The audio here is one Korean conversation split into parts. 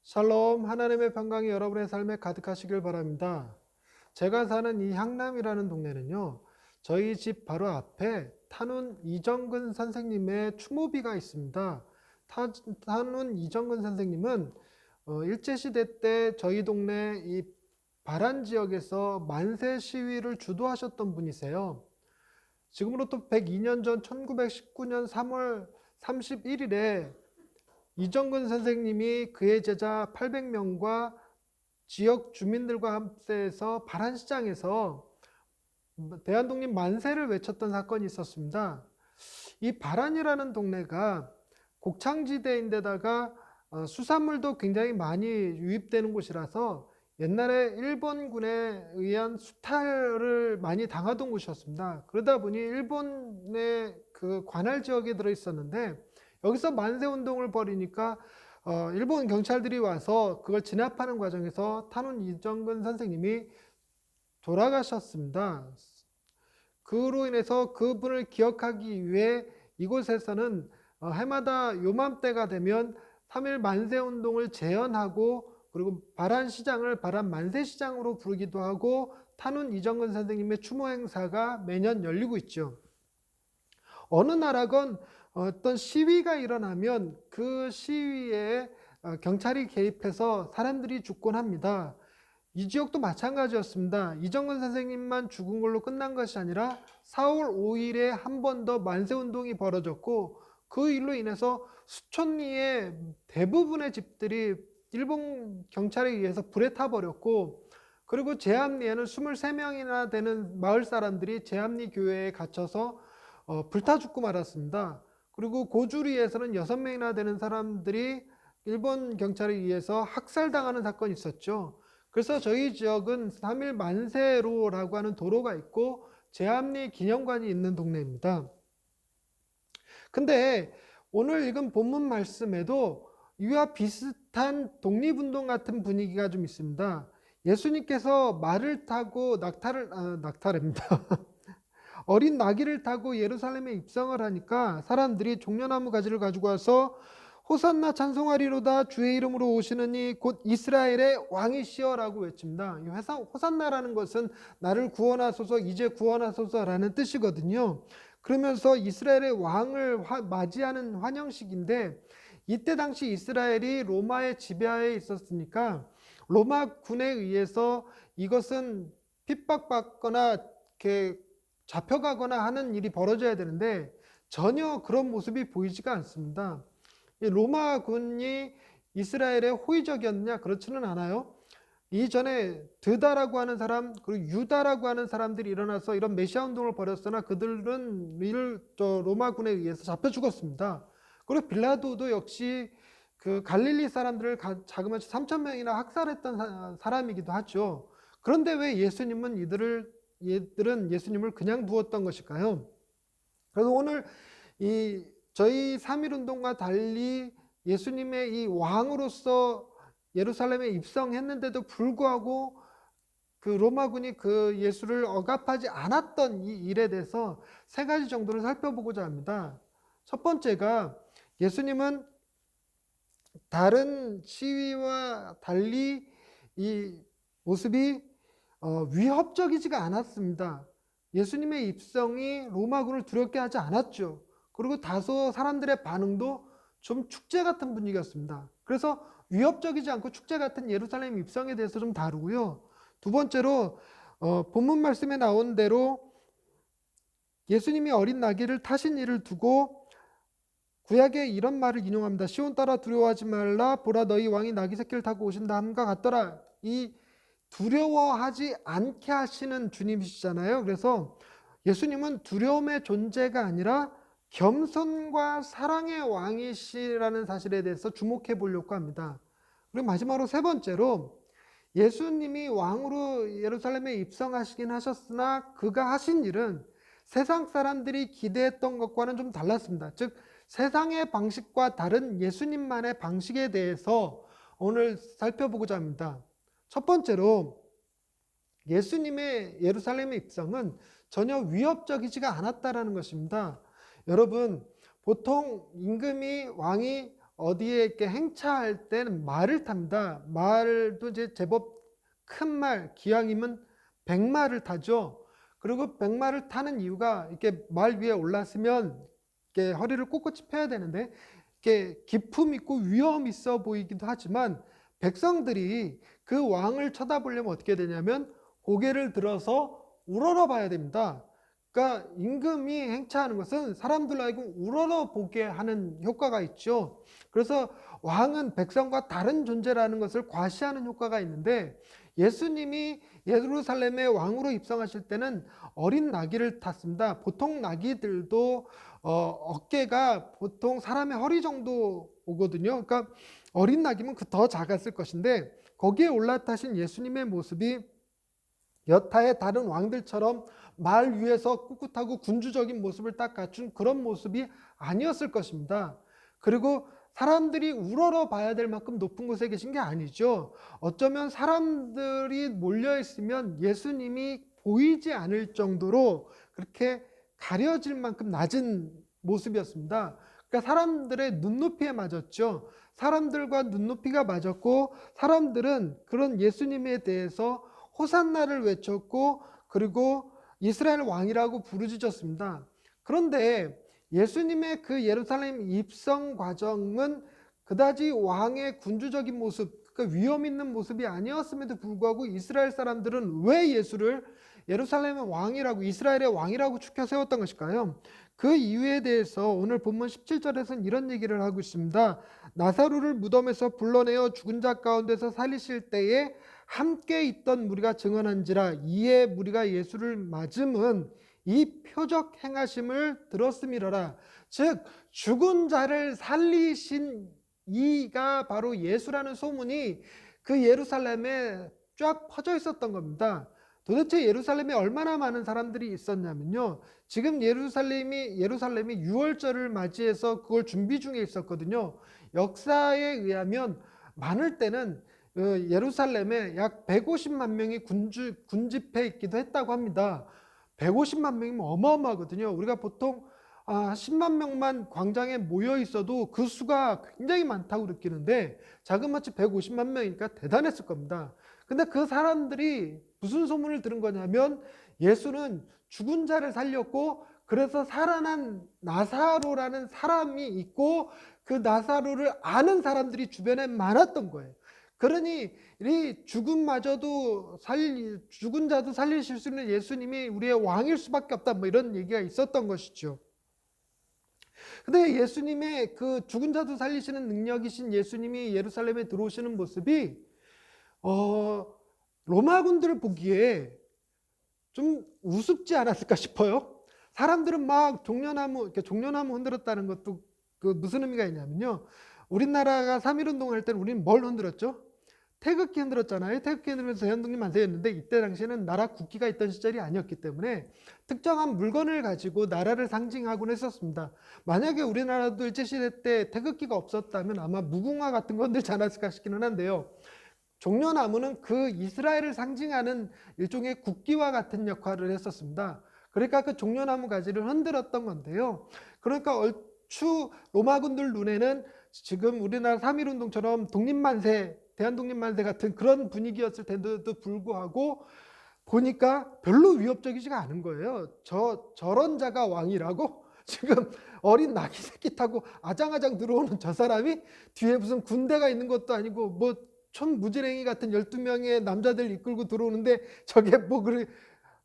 샬롬, 하나님의 평강이 여러분의 삶에 가득하시길 바랍니다. 제가 사는 이 향남이라는 동네는요, 저희 집 바로 앞에 탄훈 이정근 선생님의 추모비가 있습니다. 탄훈 이정근 선생님은 일제시대 때 저희 동네 이 바란 지역에서 만세 시위를 주도하셨던 분이세요. 지금으로부터 102년 전 1919년 3월 31일에 이정근 선생님이 그의 제자 800명과 지역 주민들과 함께해서 바란시장에서 대한독립 만세를 외쳤던 사건이 있었습니다. 이 바란이라는 동네가 곡창지대인데다가 수산물도 굉장히 많이 유입되는 곳이라서 옛날에 일본군에 의한 수탈을 많이 당하던 곳이었습니다. 그러다 보니 일본의 그 관할 지역에 들어 있었는데 여기서 만세 운동을 벌이니까 일본 경찰들이 와서 그걸 진압하는 과정에서 탄훈 이정근 선생님이 돌아가셨습니다. 그로 인해서 그분을 기억하기 위해 이곳에서는 해마다 요맘때가 되면 3일 만세 운동을 재현하고 그리고 바란시장을 바란 만세시장으로 부르기도 하고 탄훈 이정근 선생님의 추모 행사가 매년 열리고 있죠. 어느 나라건 어떤 시위가 일어나면 그 시위에 경찰이 개입해서 사람들이 죽곤 합니다. 이 지역도 마찬가지였습니다. 이정근 선생님만 죽은 걸로 끝난 것이 아니라 4월 5일에 한 번 더 만세운동이 벌어졌고 그 일로 인해서 수천리의 대부분의 집들이 일본 경찰에 의해서 불에 타버렸고 그리고 제암리에는 23명이나 되는 마을 사람들이 제암리 교회에 갇혀서 불타 죽고 말았습니다. 그리고 고주리에서는 6명이나 되는 사람들이 일본 경찰에 의해서 학살당하는 사건이 있었죠. 그래서 저희 지역은 3일 만세로라고 하는 도로가 있고 제암리 기념관이 있는 동네입니다. 근데 오늘 읽은 본문 말씀에도 이와 비슷한 독립운동 같은 분위기가 좀 있습니다. 예수님께서 말을 타고 낙타랍니다. 어린 나귀를 타고 예루살렘에 입성을 하니까 사람들이 종려나무 가지를 가지고 와서 호산나 찬송하리로다 주의 이름으로 오시는 이 곧 이스라엘의 왕이시여라고 외칩니다. 이 호산나라는 것은 나를 구원하소서 이제 구원하소서라는 뜻이거든요. 그러면서 이스라엘의 왕을 맞이하는 환영식인데 이때 당시 이스라엘이 로마의 지배하에 있었으니까 로마 군에 의해서 이것은 핍박받거나 이렇게 잡혀가거나 하는 일이 벌어져야 되는데 전혀 그런 모습이 보이지가 않습니다. 로마군이 이스라엘의 호의적이었느냐? 그렇지는 않아요. 이전에 드다라고 하는 사람 그리고 유다라고 하는 사람들이 일어나서 이런 메시아 운동을 벌였으나 그들은 로마군에 의해서 잡혀 죽었습니다. 그리고 빌라도도 역시 그 갈릴리 사람들을 자그마치 3천 명이나 학살했던 사람이기도 하죠. 그런데 왜 얘들은 예수님을 그냥 두었던 것일까요? 그래서 오늘 저희 3.1운동과 달리 예수님의 이 왕으로서 예루살렘에 입성했는데도 불구하고 그 로마군이 그 예수를 억압하지 않았던 이 일에 대해서 세 가지 정도를 살펴보고자 합니다. 첫 번째가 예수님은 다른 시위와 달리 이 모습이 위협적이지가 않았습니다. 예수님의 입성이 로마군을 두렵게 하지 않았죠. 그리고 다소 사람들의 반응도 좀 축제 같은 분위기였습니다. 그래서 위협적이지 않고 축제 같은 예루살렘 입성에 대해서 좀 다루고요. 두 번째로 본문 말씀에 나온 대로 예수님이 어린 나귀를 타신 일을 두고 구약에 이런 말을 인용합니다. 시온 따라 두려워하지 말라 보라 너희 왕이 나귀 새끼를 타고 오신다 함과 같더라. 이 두려워하지 않게 하시는 주님이시잖아요. 그래서 예수님은 두려움의 존재가 아니라 겸손과 사랑의 왕이시라는 사실에 대해서 주목해 보려고 합니다. 그리고 마지막으로 세 번째로 예수님이 왕으로 예루살렘에 입성하시긴 하셨으나 그가 하신 일은 세상 사람들이 기대했던 것과는 좀 달랐습니다. 즉 세상의 방식과 다른 예수님만의 방식에 대해서 오늘 살펴보고자 합니다. 첫 번째로 예수님의 예루살렘의 입성은 전혀 위협적이지가 않았다라는 것입니다. 여러분, 보통 임금이 왕이 어디에 이렇게 행차할 때는 말을 탑니다. 말도 이제 제법 큰 말, 기왕이면 백마를 타죠. 그리고 백마를 타는 이유가 이렇게 말 위에 올랐으면 이렇게 허리를 꼿꼿이 펴야 되는데 이렇게 기품 있고 위험 있어 보이기도 하지만 백성들이 그 왕을 쳐다보려면 어떻게 되냐면 고개를 들어서 우러러 봐야 됩니다. 그러니까 임금이 행차하는 것은 사람들로 하여금 우러러 보게 하는 효과가 있죠. 그래서 왕은 백성과 다른 존재라는 것을 과시하는 효과가 있는데 예수님이 예루살렘의 왕으로 입성하실 때는 어린 나귀를 탔습니다. 보통 나귀들도 어깨가 보통 사람의 허리 정도 오거든요. 그러니까 어린 나귀면 그 더 작았을 것인데 거기에 올라타신 예수님의 모습이 여타의 다른 왕들처럼 말 위에서 꿋꿋하고 군주적인 모습을 딱 갖춘 그런 모습이 아니었을 것입니다. 그리고 사람들이 우러러 봐야 될 만큼 높은 곳에 계신 게 아니죠. 어쩌면 사람들이 몰려 있으면 예수님이 보이지 않을 정도로 그렇게 가려질 만큼 낮은 모습이었습니다. 그러니까 사람들의 눈높이에 맞았죠. 사람들과 눈높이가 맞았고 사람들은 그런 예수님에 대해서 호산나를 외쳤고 그리고 이스라엘 왕이라고 부르짖었습니다. 그런데 예수님의 그 예루살렘 입성 과정은 그다지 왕의 군주적인 모습, 그러니까 위험 있는 모습이 아니었음에도 불구하고 이스라엘 사람들은 왜 예수를 예루살렘의 왕이라고, 이스라엘의 왕이라고 추켜 세웠던 것일까요? 그 이유에 대해서 오늘 본문 17절에서는 이런 얘기를 하고 있습니다. 나사로를 무덤에서 불러내어 죽은 자 가운데서 살리실 때에 함께 있던 무리가 증언한지라. 이에 무리가 예수를 맞음은 이 표적 행하심을 들었음이러라. 즉 죽은 자를 살리신 이가 바로 예수라는 소문이 그 예루살렘에 쫙 퍼져 있었던 겁니다. 도대체 예루살렘에 얼마나 많은 사람들이 있었냐면요, 지금 예루살렘이 유월절을 맞이해서 그걸 준비 중에 있었거든요. 역사에 의하면 많을 때는 예루살렘에 약 150만 명이 군집해 있기도 했다고 합니다. 150만 명이면 어마어마하거든요. 우리가 보통 10만 명만 광장에 모여 있어도 그 수가 굉장히 많다고 느끼는데 자그마치 150만 명이니까 대단했을 겁니다. 근데 그 사람들이 무슨 소문을 들은 거냐면 예수는 죽은 자를 살렸고 그래서 살아난 나사로라는 사람이 있고 그 나사로를 아는 사람들이 주변에 많았던 거예요. 그러니 이 죽은 자도 살리실 수 있는 예수님이 우리의 왕일 수밖에 없다, 뭐 이런 얘기가 있었던 것이죠. 근데 예수님의 그 죽은 자도 살리시는 능력이신 예수님이 예루살렘에 들어오시는 모습이 로마군들을 보기에 좀 우습지 않았을까 싶어요. 사람들은 막 종려나무 흔들었다는 것도 그 무슨 의미가 있냐면요, 우리나라가 3.1운동 할 때는 우리는 뭘 흔들었죠? 태극기 흔들었잖아요. 태극기 흔들면서 대한독립 만세였는데 이때 당시에는 나라 국기가 있던 시절이 아니었기 때문에 특정한 물건을 가지고 나라를 상징하곤 했었습니다. 만약에 우리나라도 일제시대 때 태극기가 없었다면 아마 무궁화 같은 거 흔들지 않았을까 싶기는 한데요, 종려나무는 그 이스라엘을 상징하는 일종의 국기와 같은 역할을 했었습니다. 그러니까 그 종려나무 가지를 흔들었던 건데요, 그러니까 얼추 로마군들 눈에는 지금 우리나라 3.1운동처럼 독립만세, 대한독립만세 같은 그런 분위기였을 텐데도 불구하고 보니까 별로 위협적이지가 않은 거예요. 저런 자가 왕이라고? 지금 어린 나귀 새끼 타고 아장아장 들어오는 저 사람이 뒤에 무슨 군대가 있는 것도 아니고 뭐 천무지랭이 같은 12명의 남자들 이끌고 들어오는데 저게 뭐 그래,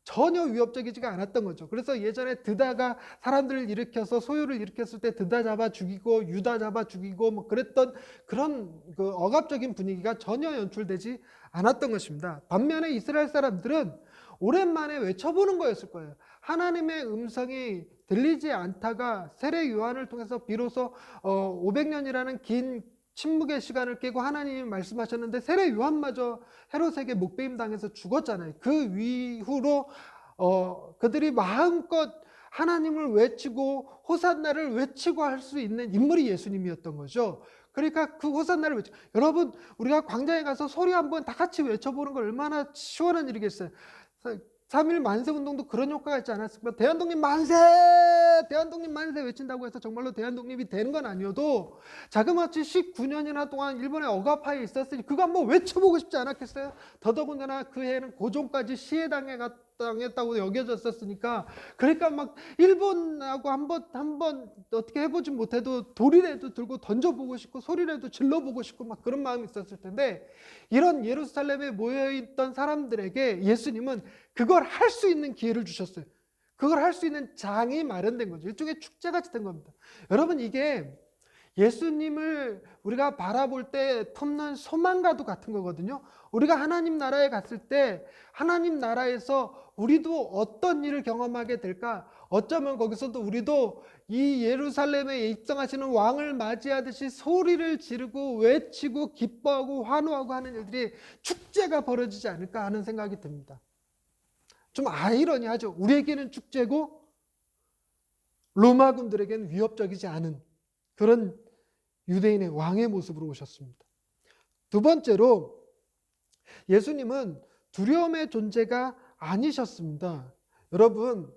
전혀 위협적이지가 않았던 거죠. 그래서 예전에 드다가 사람들을 일으켜서 소요를 일으켰을 때 드다 잡아 죽이고 유다 잡아 죽이고 뭐 그랬던 그런 그 억압적인 분위기가 전혀 연출되지 않았던 것입니다. 반면에 이스라엘 사람들은 오랜만에 외쳐보는 거였을 거예요. 하나님의 음성이 들리지 않다가 세례 요한을 통해서 비로소 500년이라는 긴 침묵의 시간을 깨고 하나님이 말씀하셨는데 세례 요한마저 헤롯에게 목베임 당해서 죽었잖아요. 그 이후로 그들이 마음껏 하나님을 외치고 호산나를 외치고 할 수 있는 인물이 예수님이었던 거죠. 그러니까 그 호산나를 외치, 여러분 우리가 광장에 가서 소리 한번 다 같이 외쳐보는 거 얼마나 시원한 일이겠어요. 3.1 만세 운동도 그런 효과가 있지 않았을까? 대한독립 만세! 대한독립 만세 외친다고 해서 정말로 대한독립이 되는 건 아니어도 자그마치 19년이나 동안 일본에 억압하에 있었으니 그거 한번 외쳐보고 싶지 않았겠어요? 더더군다나 그 해에는 고종까지 시해당했다고 여겨졌었으니까, 그러니까 막 일본하고 한번 어떻게 해보지 못해도 돌이라도 들고 던져보고 싶고 소리라도 질러보고 싶고 막 그런 마음이 있었을 텐데, 이런 예루살렘에 모여있던 사람들에게 예수님은 그걸 할 수 있는 기회를 주셨어요. 그걸 할 수 있는 장이 마련된 거죠. 일종의 축제같이 된 겁니다. 여러분, 이게 예수님을 우리가 바라볼 때 품는 소망과도 같은 거거든요. 우리가 하나님 나라에 갔을 때 하나님 나라에서 우리도 어떤 일을 경험하게 될까? 어쩌면 거기서도 우리도 이 예루살렘에 입성하시는 왕을 맞이하듯이 소리를 지르고 외치고 기뻐하고 환호하고 하는 일들이 축제가 벌어지지 않을까 하는 생각이 듭니다. 좀 아이러니하죠. 우리에게는 축제고 로마군들에게는 위협적이지 않은 그런 유대인의 왕의 모습으로 오셨습니다. 두 번째로 예수님은 두려움의 존재가 아니셨습니다. 여러분,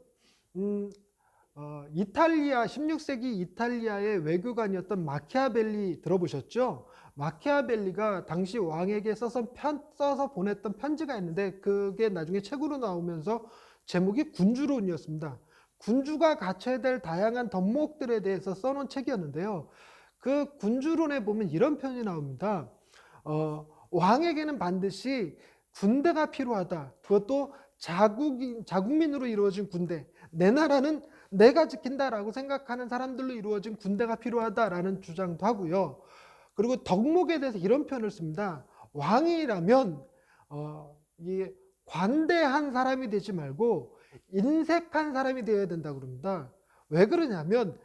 이탈리아 16세기 이탈리아의 외교관이었던 마키아벨리 들어보셨죠? 마키아벨리가 당시 왕에게 써서 보냈던 편지가 있는데 그게 나중에 책으로 나오면서 제목이 군주론이었습니다. 군주가 갖춰야 될 다양한 덕목들에 대해서 써놓은 책이었는데요. 그 군주론에 보면 이런 표현이 나옵니다. 왕에게는 반드시 군대가 필요하다. 그것도 자국민으로 이루어진 군대. 내 나라는 내가 지킨다라고 생각하는 사람들로 이루어진 군대가 필요하다라는 주장도 하고요. 그리고 덕목에 대해서 이런 표현을 씁니다. 왕이라면 이 관대한 사람이 되지 말고 인색한 사람이 되어야 된다고 그럽니다. 왜 그러냐면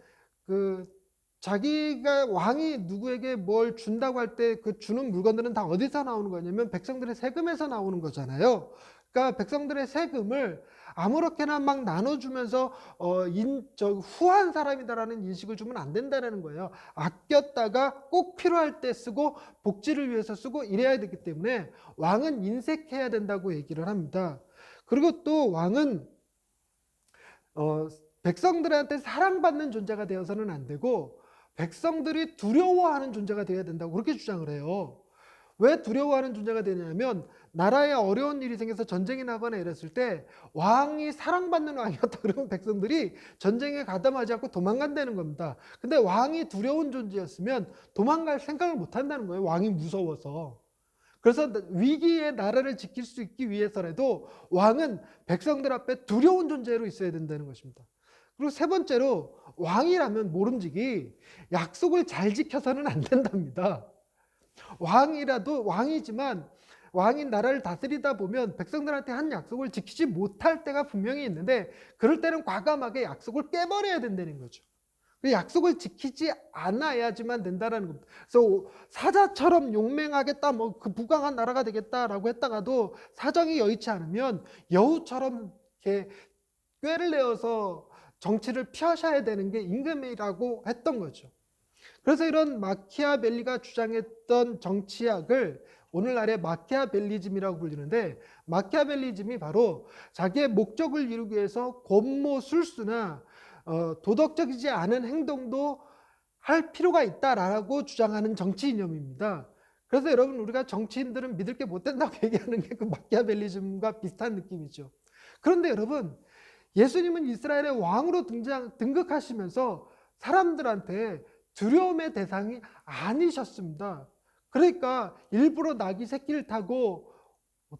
자기가 왕이 누구에게 뭘 준다고 할 때 그 주는 물건들은 다 어디서 나오는 거냐면 백성들의 세금에서 나오는 거잖아요. 그러니까 백성들의 세금을 아무렇게나 막 나눠주면서 후한 사람이다라는 인식을 주면 안 된다는 거예요. 아꼈다가 꼭 필요할 때 쓰고 복지를 위해서 쓰고 이래야 되기 때문에 왕은 인색해야 된다고 얘기를 합니다. 그리고 또 왕은 백성들한테 사랑받는 존재가 되어서는 안 되고 백성들이 두려워하는 존재가 되어야 된다고 그렇게 주장을 해요. 왜 두려워하는 존재가 되냐면 나라에 어려운 일이 생겨서 전쟁이 나거나 이랬을 때 왕이 사랑받는 왕이었다 그러면 백성들이 전쟁에 가담하지 않고 도망간다는 겁니다. 근데 왕이 두려운 존재였으면 도망갈 생각을 못 한다는 거예요. 왕이 무서워서. 그래서 위기에 나라를 지킬 수 있기 위해서라도 왕은 백성들 앞에 두려운 존재로 있어야 된다는 것입니다. 그리고 세 번째로 왕이라면 모름지기 약속을 잘 지켜서는 안 된답니다. 왕이지만 왕이 나라를 다스리다 보면 백성들한테 한 약속을 지키지 못할 때가 분명히 있는데 그럴 때는 과감하게 약속을 깨버려야 된다는 거죠. 그 약속을 지키지 않아야지만 된다는 겁니다. 그래서 사자처럼 용맹하겠다, 그 부강한 나라가 되겠다라고 했다가도 사정이 여의치 않으면 여우처럼 이렇게 꾀를 내어서 정치를 펴셔야 되는 게 임금이라고 했던 거죠. 그래서 이런 마키아벨리가 주장했던 정치학을 오늘날의 마키아벨리즘이라고 불리는데, 마키아벨리즘이 바로 자기의 목적을 이루기 위해서 권모술수나 도덕적이지 않은 행동도 할 필요가 있다라고 주장하는 정치 이념입니다. 그래서 여러분, 우리가 정치인들은 믿을 게 못 된다고 얘기하는 게 그 마키아벨리즘과 비슷한 느낌이죠. 그런데 여러분, 예수님은 이스라엘의 왕으로 등극하시면서 사람들한테 두려움의 대상이 아니셨습니다. 그러니까 일부러 나귀 새끼를 타고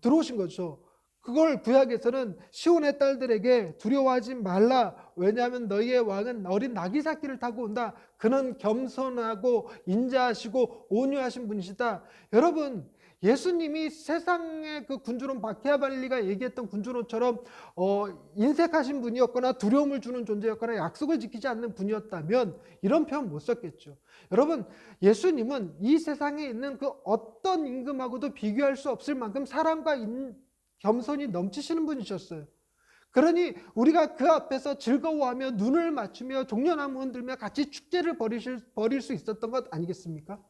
들어오신 거죠. 그걸 구약에서는 시온의 딸들에게 두려워하지 말라. 왜냐하면 너희의 왕은 어린 나귀 새끼를 타고 온다. 그는 겸손하고 인자하시고 온유하신 분이시다. 여러분, 예수님이 세상의 그 군주론 마키아벨리가 얘기했던 군주론처럼 인색하신 분이었거나 두려움을 주는 존재였거나 약속을 지키지 않는 분이었다면 이런 표현 못 썼겠죠. 여러분, 예수님은 이 세상에 있는 그 어떤 임금하고도 비교할 수 없을 만큼 사랑과 겸손이 넘치시는 분이셨어요. 그러니 우리가 그 앞에서 즐거워하며 눈을 맞추며 종려나무 흔들며 같이 축제를 벌일 수 있었던 것 아니겠습니까?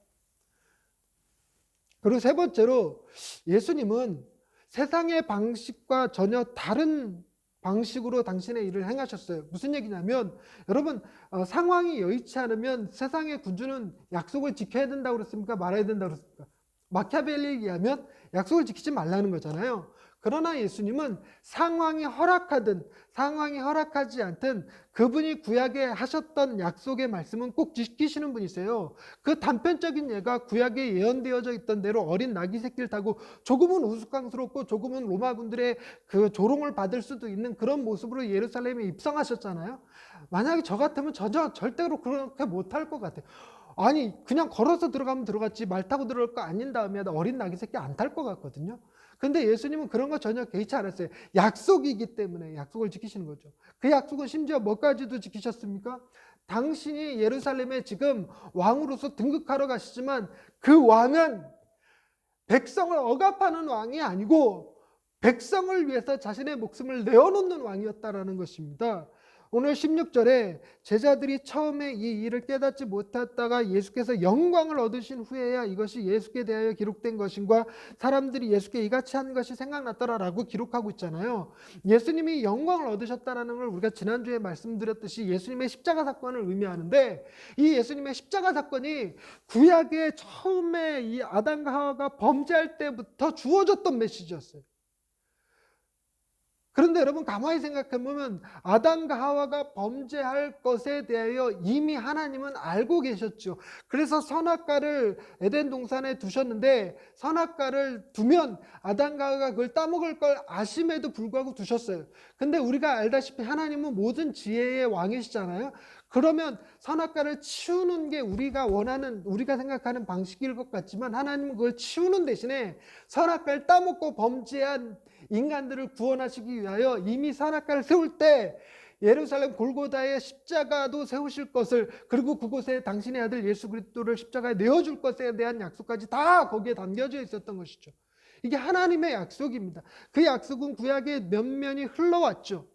그리고 세 번째로 예수님은 세상의 방식과 전혀 다른 방식으로 당신의 일을 행하셨어요. 무슨 얘기냐면 여러분, 상황이 여의치 않으면 세상의 군주는 약속을 지켜야 된다고 그랬습니까? 말아야 된다고 그랬습니까? 마키아벨리에 의하면 약속을 지키지 말라는 거잖아요. 그러나 예수님은 상황이 허락하든 상황이 허락하지 않든 그분이 구약에 하셨던 약속의 말씀은 꼭 지키시는 분이세요. 그 단편적인 예가 구약에 예언되어져 있던 대로 어린 나귀 새끼를 타고 조금은 우스꽝스럽고 조금은 로마군들의 그 조롱을 받을 수도 있는 그런 모습으로 예루살렘에 입성하셨잖아요. 만약에 저 같으면 절대로 그렇게 못할 것 같아요. 아니, 그냥 걸어서 들어가면 들어갔지 말 타고 들어갈 거 아닌 다음에 어린 나귀 새끼 안 탈 것 같거든요. 근데 예수님은 그런 거 전혀 개의치 않았어요. 약속이기 때문에 약속을 지키시는 거죠. 그 약속은 심지어 뭐까지도 지키셨습니까? 당신이 예루살렘에 지금 왕으로서 등극하러 가시지만 그 왕은 백성을 억압하는 왕이 아니고 백성을 위해서 자신의 목숨을 내어놓는 왕이었다라는 것입니다. 오늘 16절에 제자들이 처음에 이 일을 깨닫지 못했다가 예수께서 영광을 얻으신 후에야 이것이 예수께 대하여 기록된 것인가 사람들이 예수께 이같이 한 것이 생각났더라라고 기록하고 있잖아요. 예수님이 영광을 얻으셨다라는 걸 우리가 지난주에 말씀드렸듯이 예수님의 십자가 사건을 의미하는데 이 예수님의 십자가 사건이 구약의 처음에 이 아담과 하와가 범죄할 때부터 주어졌던 메시지였어요. 그런데 여러분 가만히 생각해보면 아담과 하와가 범죄할 것에 대하여 이미 하나님은 알고 계셨죠. 그래서 선악과를 에덴 동산에 두셨는데 선악과를 두면 아담과 하와가 그걸 따먹을 걸 아심에도 불구하고 두셨어요. 근데 우리가 알다시피 하나님은 모든 지혜의 왕이시잖아요. 그러면 선악과를 치우는 게 우리가 원하는 우리가 생각하는 방식일 것 같지만 하나님은 그걸 치우는 대신에 선악과를 따먹고 범죄한 인간들을 구원하시기 위하여 이미 선악과를 세울 때 예루살렘 골고다의 십자가도 세우실 것을 그리고 그곳에 당신의 아들 예수 그리스도를 십자가에 내어줄 것에 대한 약속까지 다 거기에 담겨져 있었던 것이죠. 이게 하나님의 약속입니다. 그 약속은 구약의 면면이 흘러왔죠.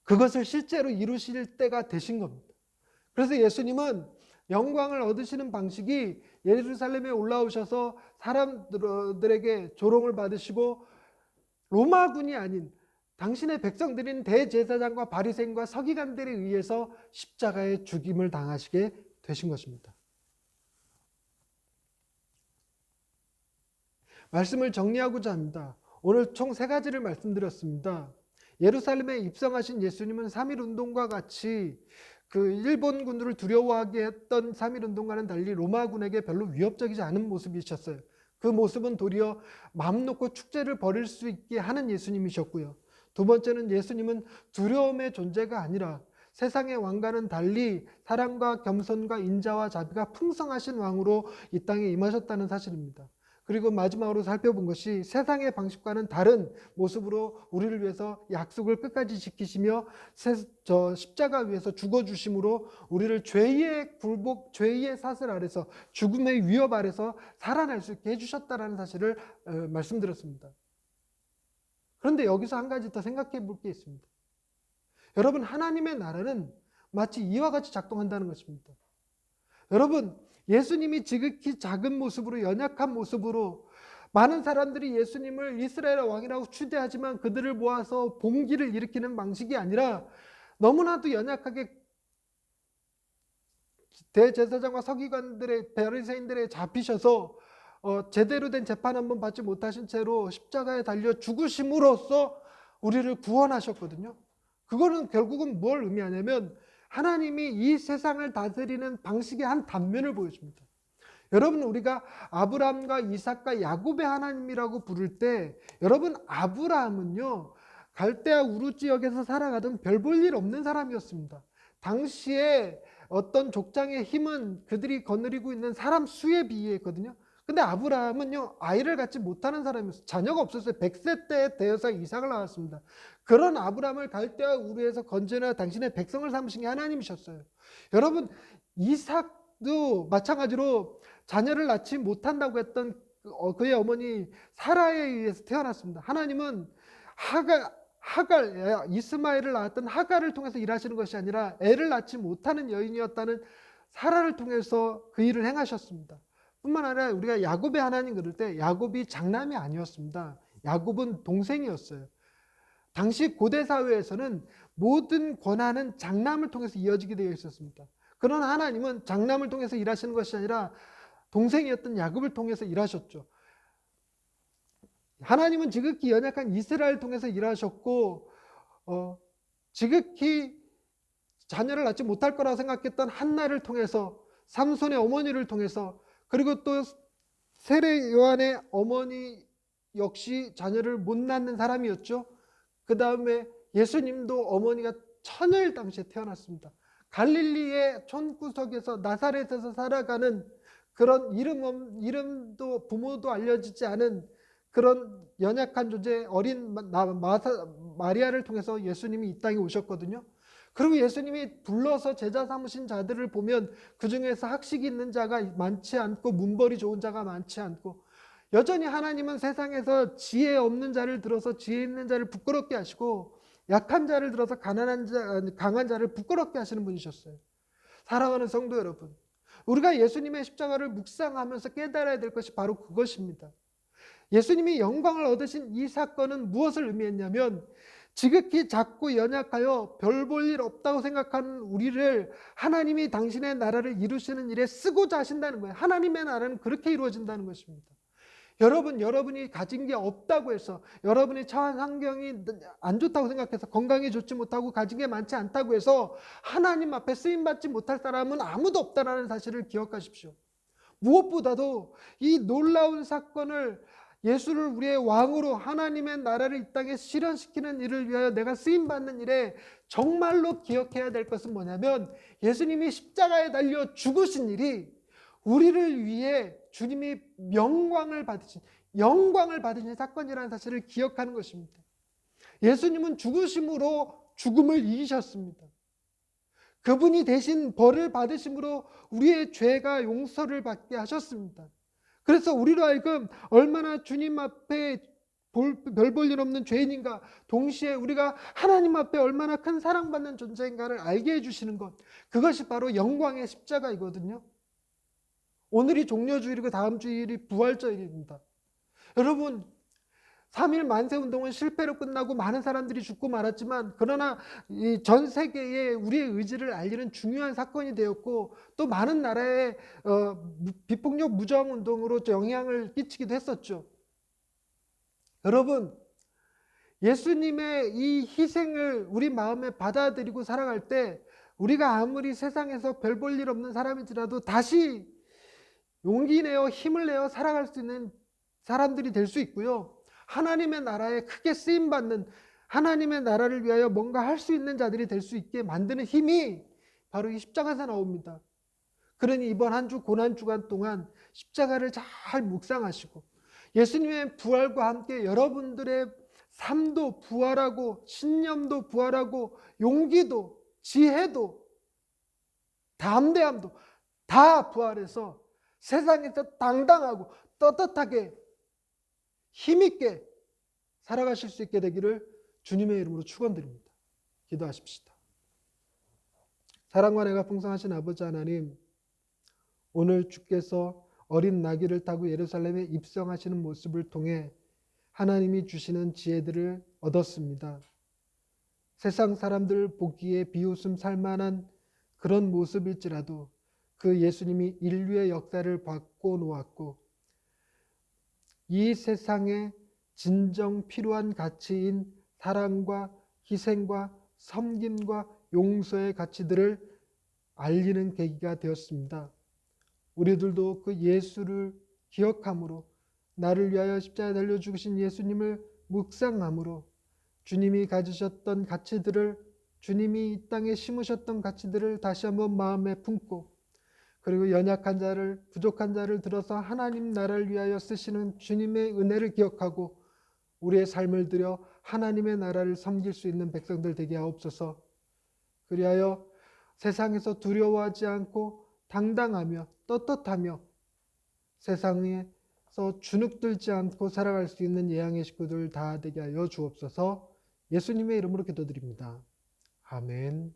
그것을 실제로 이루실 때가 되신 겁니다. 그래서 예수님은 영광을 얻으시는 방식이 예루살렘에 올라오셔서 사람들에게 조롱을 받으시고 로마군이 아닌 당신의 백성들인 대제사장과 바리새인과 서기관들에 의해서 십자가에 죽임을 당하시게 되신 것입니다. 말씀을 정리하고자 합니다. 오늘 총 3가지를 말씀드렸습니다. 예루살렘에 입성하신 예수님은 3.1운동과 같이 그 일본군들을 두려워하게 했던 3.1운동과는 달리 로마군에게 별로 위협적이지 않은 모습이셨어요. 그 모습은 도리어 마음 놓고 축제를 벌일 수 있게 하는 예수님이셨고요. 두 번째는 예수님은 두려움의 존재가 아니라 세상의 왕과는 달리 사랑과 겸손과 인자와 자비가 풍성하신 왕으로 이 땅에 임하셨다는 사실입니다. 그리고 마지막으로 살펴본 것이 세상의 방식과는 다른 모습으로 우리를 위해서 약속을 끝까지 지키시며 십자가 위에서 죽어주심으로 우리를 죄의 굴복, 죄의 사슬 아래서 죽음의 위협 아래서 살아날 수 있게 해주셨다는 사실을 말씀드렸습니다. 그런데 여기서 한 가지 더 생각해 볼 게 있습니다. 여러분, 하나님의 나라는 마치 이와 같이 작동한다는 것입니다. 여러분, 예수님이 지극히 작은 모습으로 연약한 모습으로 많은 사람들이 예수님을 이스라엘의 왕이라고 추대하지만 그들을 모아서 봉기를 일으키는 방식이 아니라 너무나도 연약하게 대제사장과 서기관들의 바리새인들에 잡히셔서 제대로 된 재판 한번 받지 못하신 채로 십자가에 달려 죽으심으로써 우리를 구원하셨거든요. 그거는 결국은 뭘 의미하냐면 하나님이 이 세상을 다스리는 방식의 한 단면을 보여줍니다. 여러분, 우리가 아브라함과 이삭과 야곱의 하나님이라고 부를 때 여러분, 아브라함은요 갈대아 우루 지역에서 살아가던 별 볼 일 없는 사람이었습니다. 당시에 어떤 족장의 힘은 그들이 거느리고 있는 사람 수에 비했거든요. 근데 아브라함은요 아이를 갖지 못하는 사람이었어요. 자녀가 없었어요. 100세 때 되어서 이삭을 낳았습니다. 그런 아브라함을 갈대아 우르에서 건져내 당신의 백성을 삼으신 게 하나님이셨어요. 여러분, 이삭도 마찬가지로 자녀를 낳지 못한다고 했던 그의 어머니 사라에 의해서 태어났습니다. 하나님은 하갈 이스마엘을 낳았던 하갈을 통해서 일하시는 것이 아니라 애를 낳지 못하는 여인이었다는 사라를 통해서 그 일을 행하셨습니다. 뿐만 아니라 우리가 야곱의 하나님 그럴 때 야곱이 장남이 아니었습니다. 야곱은 동생이었어요. 당시 고대 사회에서는 모든 권한은 장남을 통해서 이어지게 되어 있었습니다. 그러나 하나님은 장남을 통해서 일하시는 것이 아니라 동생이었던 야곱을 통해서 일하셨죠. 하나님은 지극히 연약한 이스라엘을 통해서 일하셨고 지극히 자녀를 낳지 못할 거라고 생각했던 한나를 통해서, 삼손의 어머니를 통해서, 그리고 또 세례 요한의 어머니 역시 자녀를 못 낳는 사람이었죠. 그 다음에 예수님도 어머니가 처녀일 당시에 태어났습니다. 갈릴리의 촌구석에서 나사렛에서 살아가는 그런 이름도 부모도 알려지지 않은 그런 연약한 존재 어린 마리아를 통해서 예수님이 이 땅에 오셨거든요. 그리고 예수님이 불러서 제자 삼으신 자들을 보면 그 중에서 학식이 있는 자가 많지 않고 문벌이 좋은 자가 많지 않고, 여전히 하나님은 세상에서 지혜 없는 자를 들어서 지혜 있는 자를 부끄럽게 하시고 약한 자를 들어서 강한 자를 부끄럽게 하시는 분이셨어요. 사랑하는 성도 여러분, 우리가 예수님의 십자가를 묵상하면서 깨달아야 될 것이 바로 그것입니다. 예수님이 영광을 얻으신 이 사건은 무엇을 의미했냐면, 지극히 작고 연약하여 별 볼 일 없다고 생각하는 우리를 하나님이 당신의 나라를 이루시는 일에 쓰고자 하신다는 거예요. 하나님의 나라는 그렇게 이루어진다는 것입니다. 여러분이 가진 게 없다고 해서, 여러분이 처한 환경이 안 좋다고 생각해서, 건강이 좋지 못하고 가진 게 많지 않다고 해서 하나님 앞에 쓰임받지 못할 사람은 아무도 없다는 사실을 기억하십시오. 무엇보다도 이 놀라운 사건을, 예수를 우리의 왕으로 하나님의 나라를 이 땅에 실현시키는 일을 위하여 내가 쓰임받는 일에 정말로 기억해야 될 것은 뭐냐면, 예수님이 십자가에 달려 죽으신 일이 우리를 위해 주님이 영광을 받으신 사건이라는 사실을 기억하는 것입니다. 예수님은 죽으심으로 죽음을 이기셨습니다. 그분이 대신 벌을 받으심으로 우리의 죄가 용서를 받게 하셨습니다. 그래서 우리로 하여금 얼마나 주님 앞에 별 볼 일 없는 죄인인가, 동시에 우리가 하나님 앞에 얼마나 큰 사랑받는 존재인가를 알게 해주시는 것, 그것이 바로 영광의 십자가이거든요. 오늘이 종려주일이고 다음 주일이 부활절입니다. 여러분, 3.1 만세운동은 실패로 끝나고 많은 사람들이 죽고 말았지만, 그러나 전 세계에 우리의 의지를 알리는 중요한 사건이 되었고, 또 많은 나라의 비폭력 무저항운동으로 영향을 끼치기도 했었죠. 여러분, 예수님의 이 희생을 우리 마음에 받아들이고 살아갈 때, 우리가 아무리 세상에서 별 볼 일 없는 사람이지라도 다시 용기 내어 힘을 내어 살아갈 수 있는 사람들이 될 수 있고요. 하나님의 나라에 크게 쓰임받는, 하나님의 나라를 위하여 뭔가 할 수 있는 자들이 될 수 있게 만드는 힘이 바로 이 십자가에서 나옵니다. 그러니 이번 한 주 고난주간 동안 십자가를 잘 묵상하시고, 예수님의 부활과 함께 여러분들의 삶도 부활하고, 신념도 부활하고, 용기도, 지혜도, 담대함도 다 부활해서 세상에서 당당하고 떳떳하게 힘있게 살아가실 수 있게 되기를 주님의 이름으로 축원드립니다. 기도하십시다. 사랑과 내가 풍성하신 아버지 하나님, 오늘 주께서 어린 나귀를 타고 예루살렘에 입성하시는 모습을 통해 하나님이 주시는 지혜들을 얻었습니다. 세상 사람들 보기에 비웃음 살만한 그런 모습일지라도 그 예수님이 인류의 역사를 바꿔 놓았고, 이 세상에 진정 필요한 가치인 사랑과 희생과 섬김과 용서의 가치들을 알리는 계기가 되었습니다. 우리들도 그 예수를 기억함으로, 나를 위하여 십자가에 달려 죽으신 예수님을 묵상함으로, 주님이 가지셨던 가치들을, 주님이 이 땅에 심으셨던 가치들을 다시 한번 마음에 품고, 그리고 연약한 자를, 부족한 자를 들어서 하나님 나라를 위하여 쓰시는 주님의 은혜를 기억하고 우리의 삶을 들여 하나님의 나라를 섬길 수 있는 백성들 되게 하옵소서. 그리하여 세상에서 두려워하지 않고 당당하며 떳떳하며 세상에서 주눅들지 않고 살아갈 수 있는 예양의 식구들 다 되게 하여 주옵소서. 예수님의 이름으로 기도드립니다. 아멘.